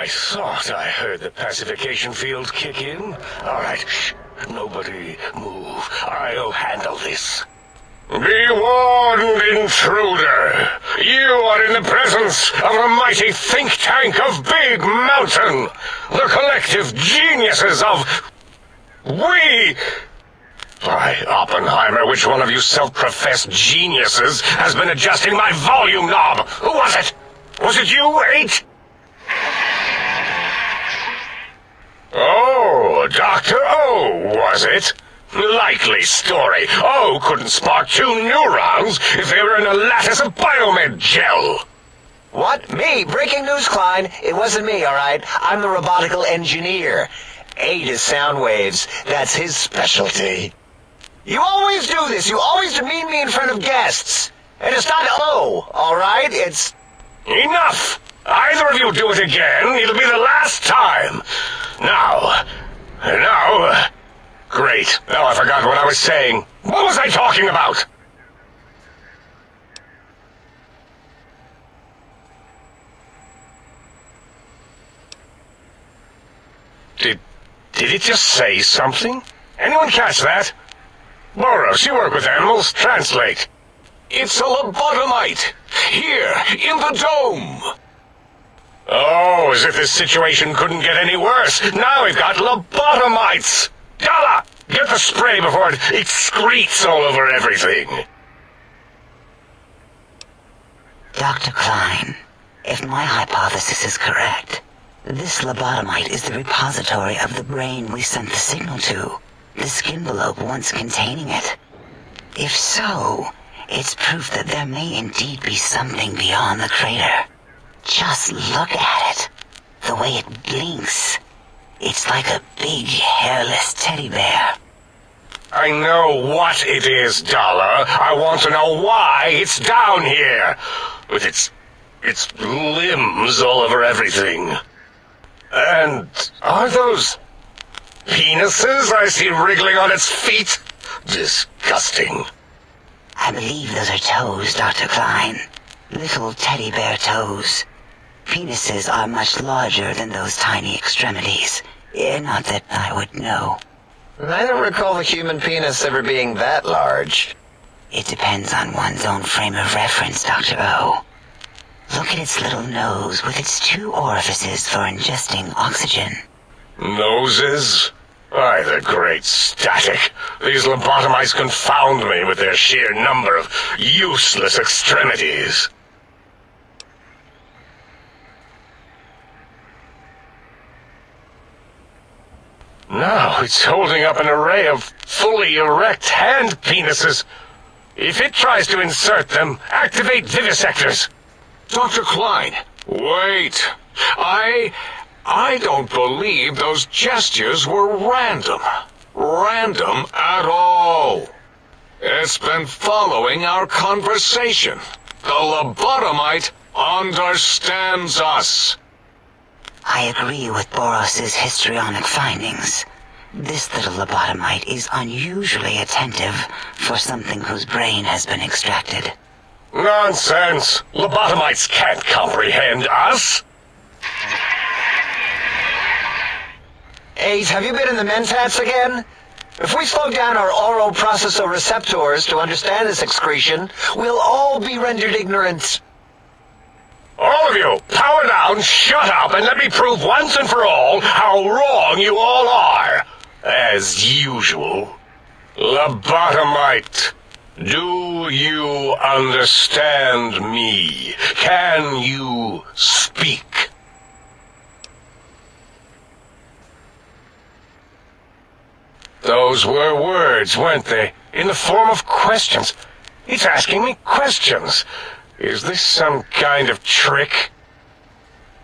I thought I heard the pacification field kick in. All right, shh. Nobody move. I'll handle this. Be warned, intruder. You are in the presence of a mighty think tank of Big Mountain. The collective geniuses of... We... Why, Oppenheimer, which one of you self-professed geniuses has been adjusting my volume knob? Who was it? Was it you, 8? Oh, Dr. O, was it? Likely story. O couldn't spark 2 neurons if they were in a lattice of biomed gel. What? Me? Breaking news, Klein. It wasn't me, all right? I'm the robotical engineer. 8 is sound waves. That's his specialty. You always do this. You always demean me in front of guests. And it's not O, all right? It's... Enough! Either of you do it again, it'll be the last time. Now... Great. Now I forgot what I was saying. What was I talking about? Did it just say something? Anyone catch that? Boros, you work with animals. Translate. It's a lobotomite. Here, in the dome. Oh, as if this situation couldn't get any worse. Now we've got lobotomites. Dalla, get the spray before it excretes all over everything. Dr. Klein, if my hypothesis is correct, this lobotomite is the repository of the brain we sent the signal to, the skin envelope once containing it. If so, it's proof that there may indeed be something beyond the crater. Just look at it. The way it blinks. It's like a big, hairless teddy bear. I know what it is, Dollar. I want to know why it's down here. With its limbs all over everything. And are those penises I see wriggling on its feet? Disgusting. I believe those are toes, Dr. Klein. Little teddy bear toes. Penises are much larger than those tiny extremities. Not that I would know. I don't recall the human penis ever being that large. It depends on one's own frame of reference, Dr. O. Look at its little nose with its 2 orifices for ingesting oxygen. Noses? Why, the great static. These lobotomites confound me with their sheer number of useless extremities. Now it's holding up an array of fully erect hand penises. If it tries to insert them, activate vivisectors. Dr. Klein, wait. I don't believe those gestures were random. Random at all. It's been following our conversation. The lobotomite understands us. I agree with Boros's histrionic findings. This little lobotomite is unusually attentive for something whose brain has been extracted. Nonsense! Lobotomites can't comprehend us! 8, have you been in the mentats again? If we slow down our oroprocessoreceptors to understand this excretion, we'll all be rendered ignorant. All of you, power down, shut up, and let me prove once and for all how wrong you all are. As usual. Lobotomite, do you understand me? Can you speak? Those were words, weren't they? In the form of questions. It's asking me questions. Is this some kind of trick?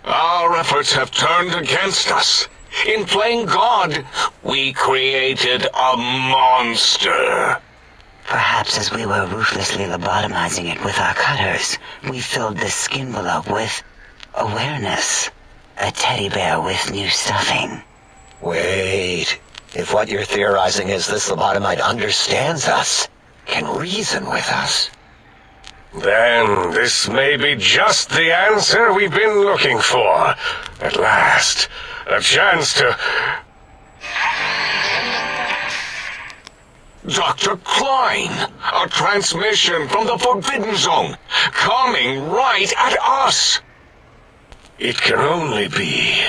Our efforts have turned against us. In playing God, we created a monster. Perhaps as we were ruthlessly lobotomizing it with our cutters, we filled the skin envelope with awareness. A teddy bear with new stuffing. Wait. If what you're theorizing is this lobotomite understands us, can reason with us. Then this may be just the answer we've been looking for. At last, a chance to... Dr. Klein, a transmission from the Forbidden Zone, coming right at us. It can only be...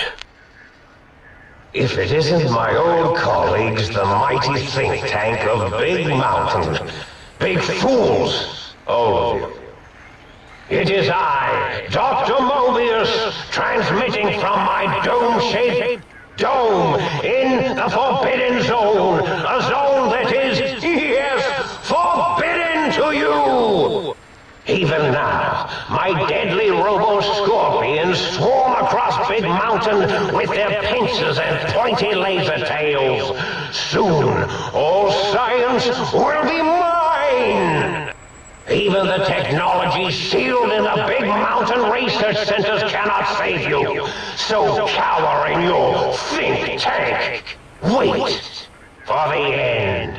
If it isn't my old colleagues, the mighty think tank of Big Mountain. Big fools, all of you. It is I, Dr. Mobius, transmitting from my dome-shaped dome in the Forbidden Zone. A zone that is, yes, forbidden to you. Even now, my deadly robo-scorpions swarm across Big Mountain with their pincers and pointy laser tails. Soon, all science will be mine! Even the technology sealed in the Big Mountain research centers cannot save you. So cower in your think tank. Wait for the end.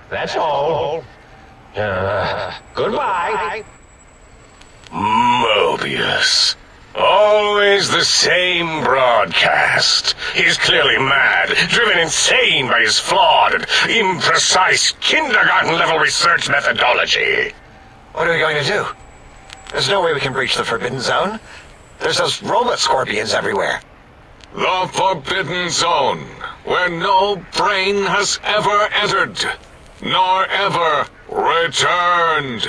That's all. Goodbye. Mobius. Always the same broadcast. He's clearly mad, driven insane by his flawed and imprecise kindergarten-level research methodology. What are we going to do? There's no way we can breach the Forbidden Zone. There's those robot scorpions everywhere. The Forbidden Zone, where no brain has ever entered, nor ever returned.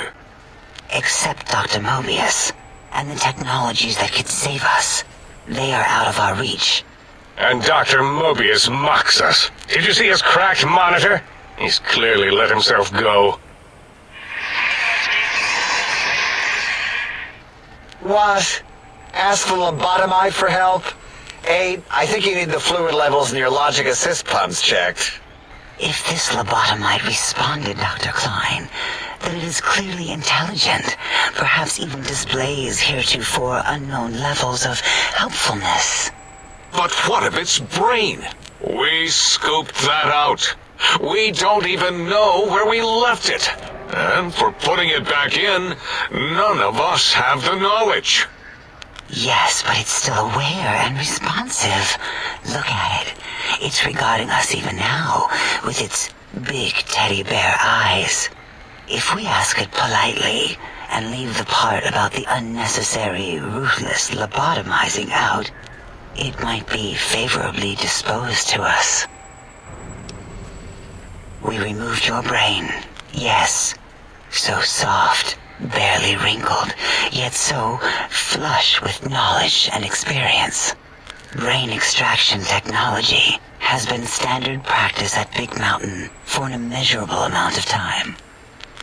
Except Dr. Mobius and the technologies that could save us. They are out of our reach. And Dr. Mobius mocks us. Did you see his cracked monitor? He's clearly let himself go. What? Ask the lobotomite for help? Aid, I think you need the fluid levels in your logic assist pumps checked. If this lobotomite responded, Dr. Klein, then it is clearly intelligent, perhaps even displays heretofore unknown levels of helpfulness. But what of its brain? We scooped that out. We don't even know where we left it. And for putting it back in, none of us have the knowledge. Yes, but it's still aware and responsive. Look at it. It's regarding us even now, with its big teddy bear eyes. If we ask it politely, and leave the part about the unnecessary, ruthless lobotomizing out, it might be favorably disposed to us. We removed your brain, yes. So soft, barely wrinkled, yet so flush with knowledge and experience. Brain extraction technology has been standard practice at Big Mountain for an immeasurable amount of time.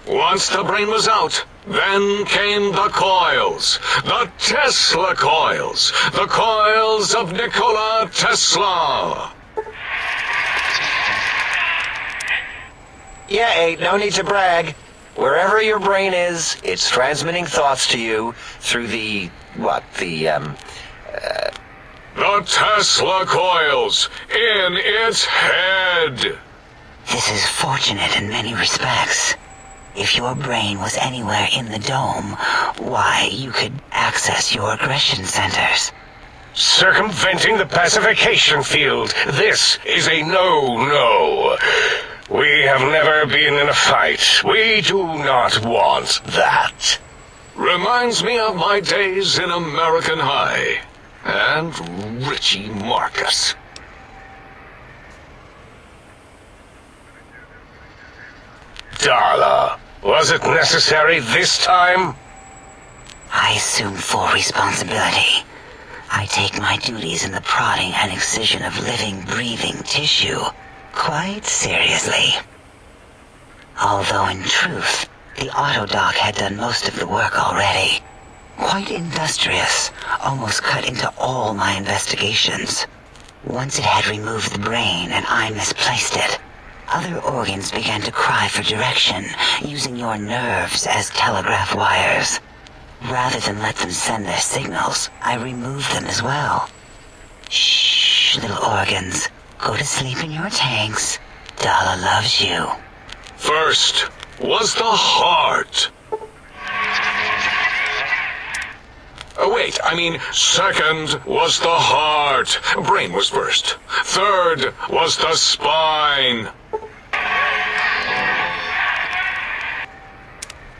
Once the brain was out, then came the coils. The Tesla coils. The coils of Nikola Tesla. Yeah, Aid, no need to brag. Wherever your brain is, it's transmitting thoughts to you through the Tesla coils in its head. This is fortunate in many respects. If your brain was anywhere in the dome, why, you could access your aggression centers. Circumventing the pacification field. This is a no-no. We have never been in a fight. We do not want that. Reminds me of my days in American High. And Richie Marcus. Darla, was it necessary this time? I assume full responsibility. I take my duties in the prodding and excision of living, breathing tissue quite seriously. Although in truth, the autodoc had done most of the work already. Quite industrious, almost cut into all my investigations. Once it had removed the brain and I misplaced it, other organs began to cry for direction, using your nerves as telegraph wires. Rather than let them send their signals, I removed them as well. Shh, little organs. Go to sleep in your tanks. Dala loves you. First was the heart. Wait, I mean, second was the heart. Brain was first. Third was the spine.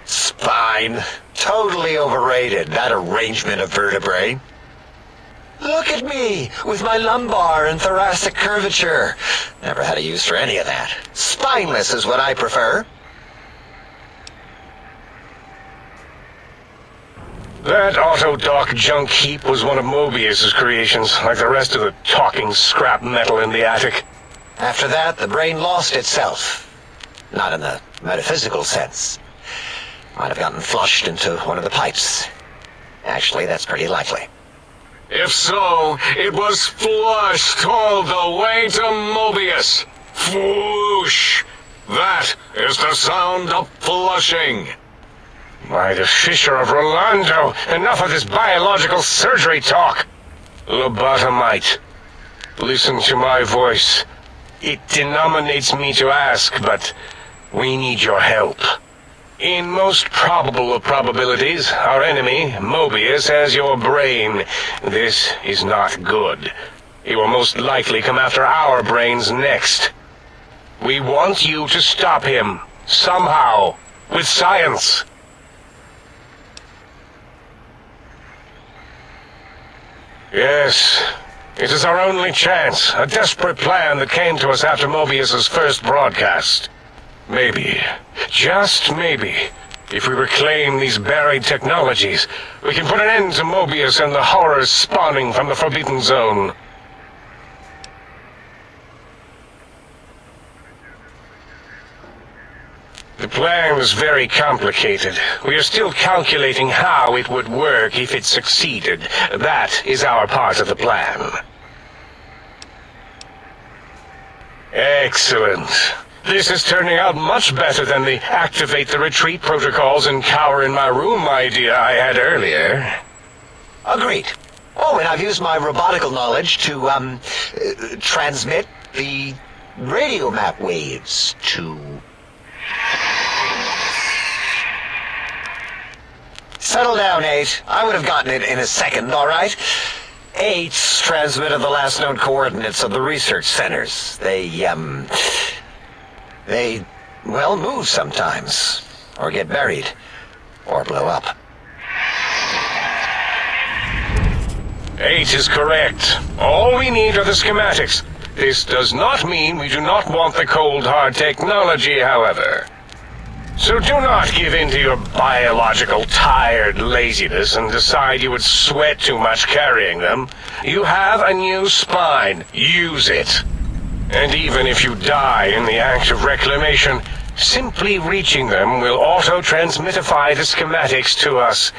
Spine. Totally overrated, that arrangement of vertebrae. Look at me, with my lumbar and thoracic curvature. Never had a use for any of that. Spineless is what I prefer. That Autodoc junk heap was one of Mobius's creations, like the rest of the talking scrap metal in the attic. After that, the brain lost itself. Not in the metaphysical sense. Might have gotten flushed into one of the pipes. Actually, that's pretty likely. If so, it was flushed all the way to Mobius. Whoosh! That is the sound of flushing. By the Fisher of Rolando, enough of this biological surgery talk. Lobotomite, listen to my voice. It denominates me to ask, but we need your help. In most probable of probabilities, our enemy, Mobius, has your brain. This is not good. He will most likely come after our brains next. We want you to stop him, somehow, with science. Yes, it is our only chance, a desperate plan that came to us after Mobius's first broadcast. Maybe, just maybe, if we reclaim these buried technologies, we can put an end to Mobius and the horrors spawning from the Forbidden Zone. The plan is very complicated. We are still calculating how it would work if it succeeded. That is our part of the plan. Excellent. This is turning out much better than the activate the retreat protocols and cower in my room idea I had earlier. Agreed. Oh, and I've used my robotical knowledge to, transmit the radio map waves to... Settle down, 8. I would have gotten it in a second, all right? 8's transmitted the last known coordinates of the research centers. They, well, move sometimes, or get buried, or blow up. 8 is correct. All we need are the schematics. This does not mean we do not want the cold hard technology, however. So do not give in to your biological tired laziness and decide you would sweat too much carrying them. You have a new spine. Use it. And even if you die in the act of reclamation, simply reaching them will auto-transmitify the schematics to us.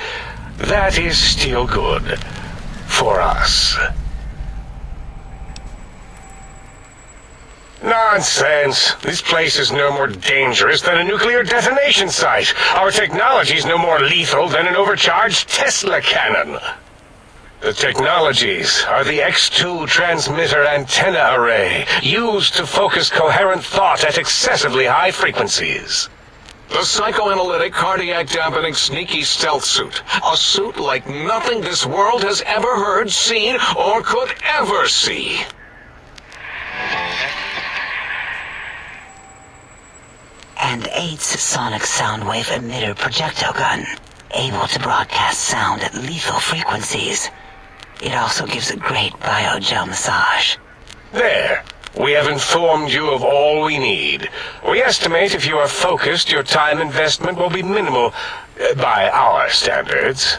That is still good. For us. Nonsense. This place is no more dangerous than a nuclear detonation site. Our technology is no more lethal than an overcharged Tesla cannon. The technologies are the X2 transmitter antenna array, used to focus coherent thought at excessively high frequencies. The psychoanalytic, cardiac-dampening, sneaky stealth suit. A suit like nothing this world has ever heard, seen, or could ever see. And 8's sonic soundwave emitter projectile gun, able to broadcast sound at lethal frequencies. It also gives a great biogel massage. There. We have informed you of all we need. We estimate if you are focused, your time investment will be minimal, by our standards.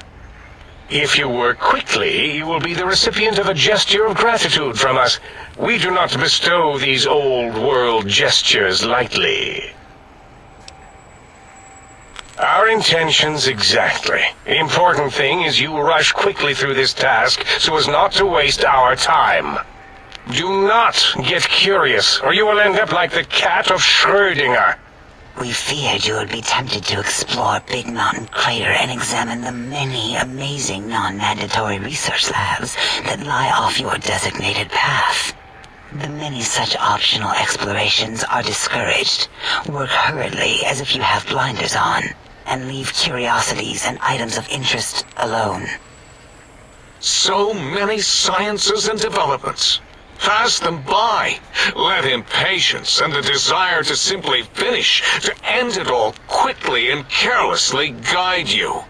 If you work quickly, you will be the recipient of a gesture of gratitude from us. We do not bestow these old-world gestures lightly. Our intentions exactly. The important thing is you rush quickly through this task so as not to waste our time. Do not get curious, or you will end up like the cat of Schrödinger. We feared you would be tempted to explore Big Mountain Crater and examine the many amazing non-mandatory research labs that lie off your designated path. The many such optional explorations are discouraged. Work hurriedly as if you have blinders on, and leave curiosities and items of interest alone. So many sciences and developments. Pass them by. Let impatience and the desire to simply finish, to end it all quickly and carelessly guide you.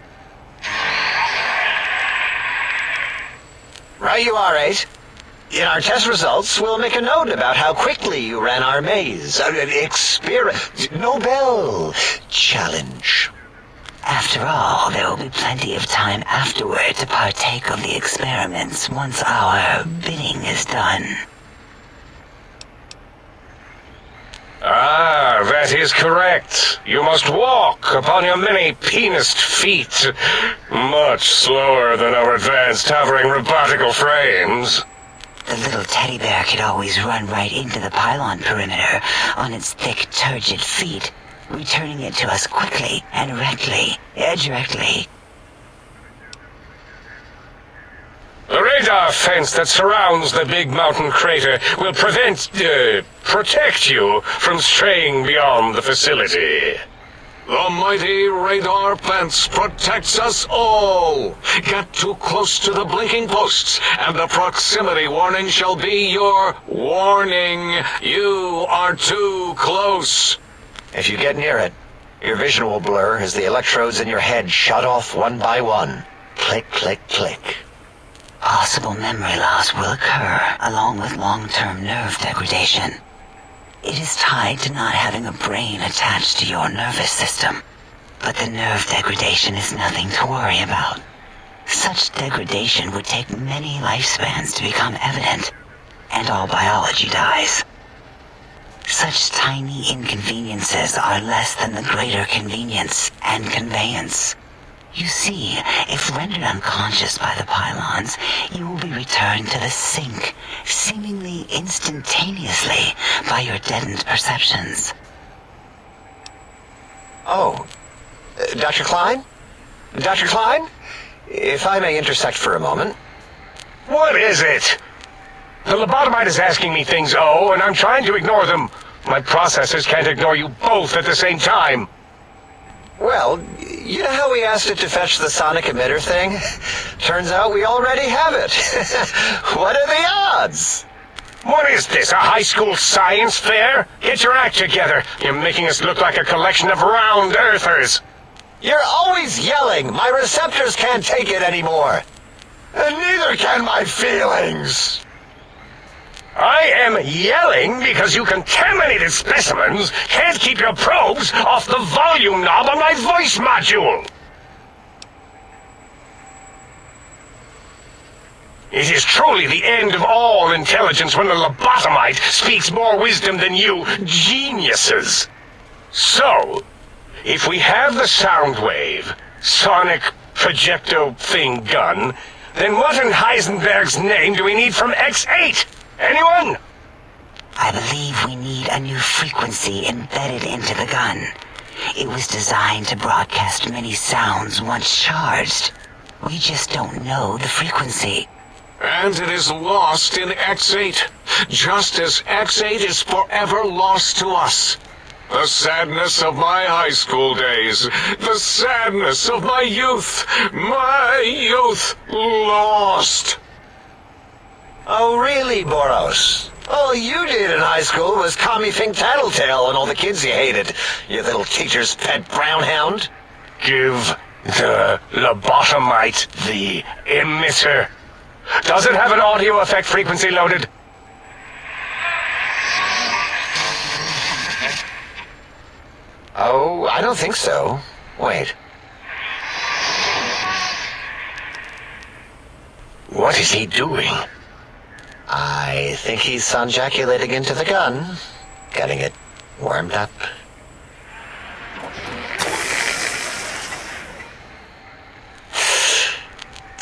Right you are, 8. In our test results, we'll make a note about how quickly you ran our maze. Nobel challenge. After all, there will be plenty of time afterward to partake of the experiments once our bidding is done. Ah, that is correct. You must walk upon your many penised feet, much slower than our advanced hovering robotical frames. The little teddy bear could always run right into the pylon perimeter on its thick, turgid feet, returning it to us quickly and directly. The radar fence that surrounds the big mountain crater will protect you from straying beyond the facility. The mighty radar fence protects us all. Get too close to the blinking posts, and the proximity warning shall be your warning. You are too close. If you get near it, your vision will blur as the electrodes in your head shut off one by one. Click, click, click. Possible memory loss will occur, along with long-term nerve degradation. It is tied to not having a brain attached to your nervous system, but the nerve degradation is nothing to worry about. Such degradation would take many lifespans to become evident, and all biology dies. Such tiny inconveniences are less than the greater convenience and conveyance. You see, if rendered unconscious by the pylons, you will be returned to the sink, seemingly instantaneously by your deadened perceptions. Oh, Dr. Klein? Dr. Klein? If I may intersect for a moment. What is it? The lobotomite is asking me things, and I'm trying to ignore them. My processors can't ignore you both at the same time. Well, you know how we asked it to fetch the sonic emitter thing? Turns out we already have it. What are the odds? What is this, a high school science fair? Get your act together. You're making us look like a collection of round earthers. You're always yelling. My receptors can't take it anymore. And neither can my feelings. I am yelling because you contaminated specimens can't keep your probes off the volume knob on my voice module. It is truly the end of all intelligence when the lobotomite speaks more wisdom than you geniuses. So, if we have the sound wave, sonic projecto thing gun, then what in Heisenberg's name do we need from X8? Anyone? I believe we need a new frequency embedded into the gun. It was designed to broadcast many sounds once charged. We just don't know the frequency. And it is lost in X8, just as X8 is forever lost to us. The sadness of my high school days, the sadness of my youth lost. Oh, really, Boros? All you did in high school was call me Fink Tattletale and all the kids you hated, you little teacher's pet brown hound. Give the lobotomite the emitter. Does it have an audio effect frequency loaded? Oh, I don't think so. Wait. What is he doing? I think he's sonjaculating into the gun, getting it warmed up.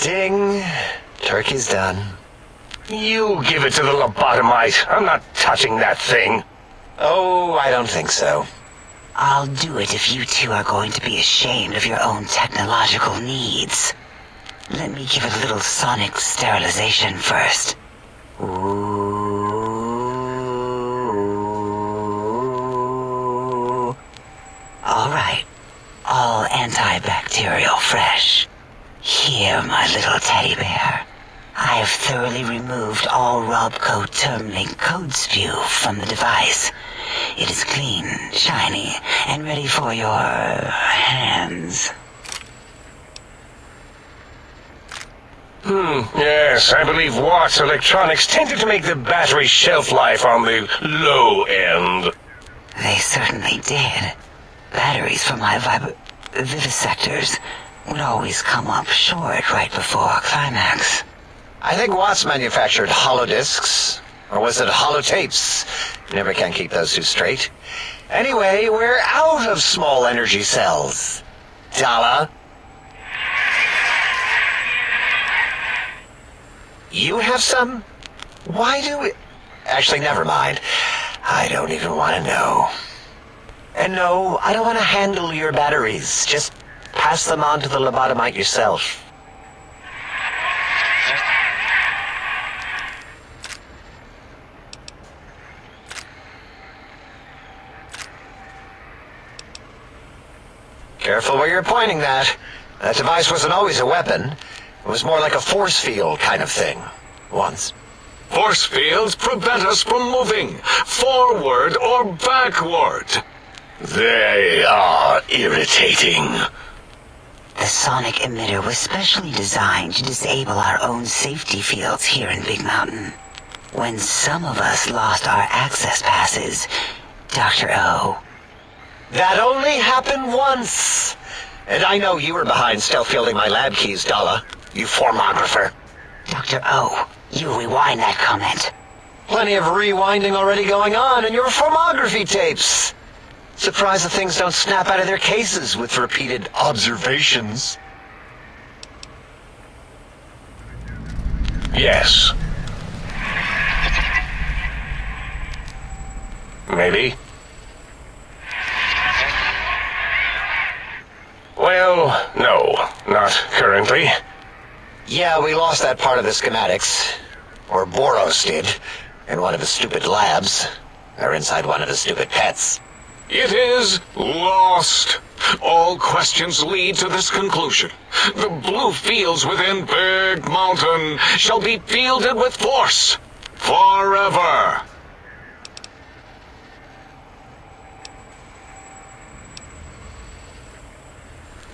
Ding. Turkey's done. You give it to the lobotomite. I'm not touching that thing. Oh, I don't think so. I'll do it if you two are going to be ashamed of your own technological needs. Let me give it a little sonic sterilization first. Ooh. All right. All antibacterial fresh. Here, my little teddy bear. have thoroughly removed all Robco Termlink code spew from the device. It is clean, shiny, and ready for your hands. Yes, I believe Watt's Electronics tended to make the battery shelf life on the low end. They certainly did. Batteries for my vivisectors would always come up short right before climax. I think Watts manufactured holodiscs. Or was it holotapes? Never can keep those two straight. Anyway, we're out of small energy cells. Dala? You have some? Why do we... Actually, never mind. I don't even want to know. And no, I don't want to handle your batteries. Just pass them on to the lobotomite yourself. Careful where you're pointing that. That device wasn't always a weapon. It was more like a force field kind of thing. Once. Force fields prevent us from moving, forward or backward. They are irritating. The sonic emitter was specially designed to disable our own safety fields here in Big Mountain. When some of us lost our access passes, Dr. O... That only happened once. And I know you were behind stealth fielding my lab keys, Dala. You formographer. Dr. O, you rewind that comment. Plenty of rewinding already going on in your formography tapes. Surprised the things don't snap out of their cases with repeated observations. Yes. Maybe. Well, no, not currently. Yeah, we lost that part of the schematics. Or Boros did. In one of the stupid labs. Or inside one of the stupid pets. It is lost. All questions lead to this conclusion. The blue fields within Big Mountain shall be fielded with force. Forever.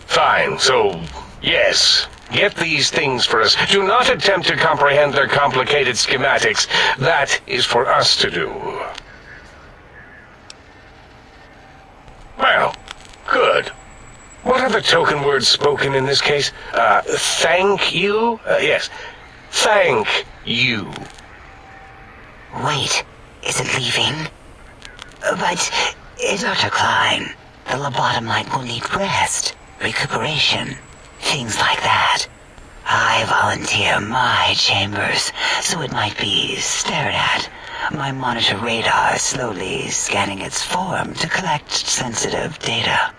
Fine, so, yes. Get these things for us. Do not attempt to comprehend their complicated schematics. That is for us to do. Well, good. What are the token words spoken in this case? Thank you? Yes. Thank you. Wait, is it leaving? But, Dr. Klein, the lobotomite will need rest, recuperation, things like that. I volunteer my chambers, so it might be stared at. My monitor radar slowly scanning its form to collect sensitive data.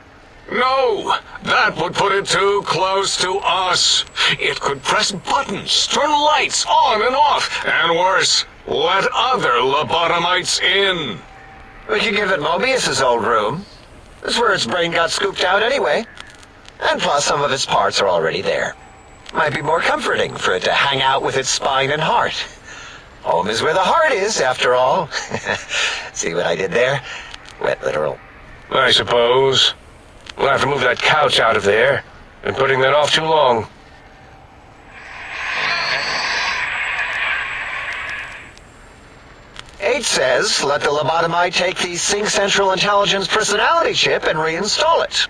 No, that would put it too close to us. It could press buttons, turn lights on and off, and worse, let other lobotomites in. We could give it Mobius's old room. This is where its brain got scooped out anyway. And plus some of its parts are already there. Might be more comforting for it to hang out with its spine and heart. Home is where the heart is, after all. See what I did there? Wet literal. I suppose. We'll have to move that couch out of there. Been putting that off too long. H says, let the lobotomite take the Sync Central Intelligence personality chip and reinstall it.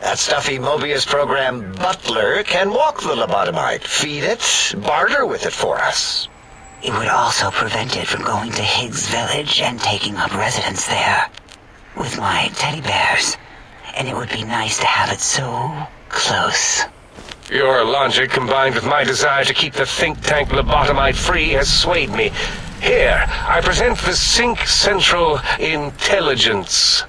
That stuffy Mobius program Butler can walk the lobotomite, feed it, barter with it for us. It would also prevent it from going to Higgs Village and taking up residence there. With my teddy bears. And it would be nice to have it so close. Your logic, combined with my desire to keep the think tank lobotomite free, has swayed me. Here, I present the Sync Central Intelligence.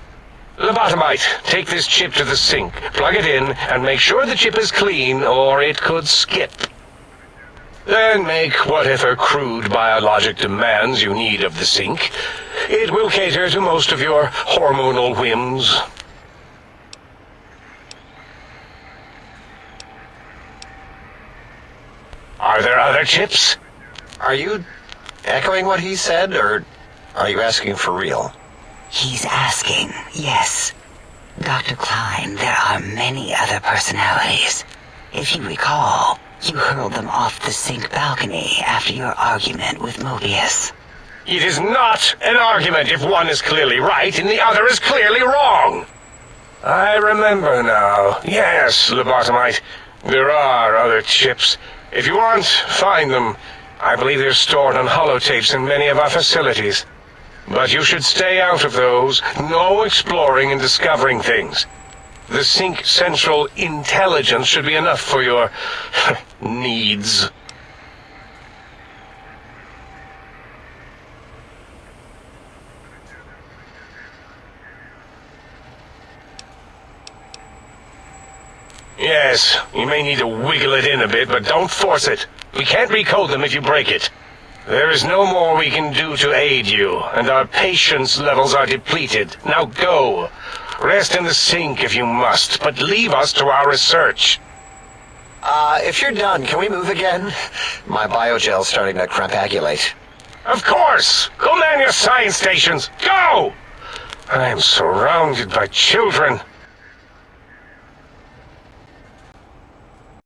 Lobotomite, take this chip to the sink, plug it in, and make sure the chip is clean, or it could skip. Then make whatever crude biologic demands you need of the sink. It will cater to most of your hormonal whims. Are there other chips? Are you echoing what he said, or are you asking for real? He's asking, yes. Dr. Klein, there are many other personalities. If you recall, you hurled them off the sink balcony after your argument with Mobius. It is not an argument if one is clearly right and the other is clearly wrong. I remember now. Yes, Lobotomite. There are other chips. If you want, find them. I believe they're stored on holotapes in many of our facilities. But you should stay out of those. No exploring and discovering things. The Sync Central Intelligence should be enough for your needs. Yes, you may need to wiggle it in a bit, but don't force it. We can't recode them if you break it. There is no more we can do to aid you, and our patience levels are depleted. Now go. Rest in the sink if you must, but leave us to our research. If you're done, can we move again? My biogel's starting to crampagulate. Of course! Go man your science stations! Go! I am surrounded by children.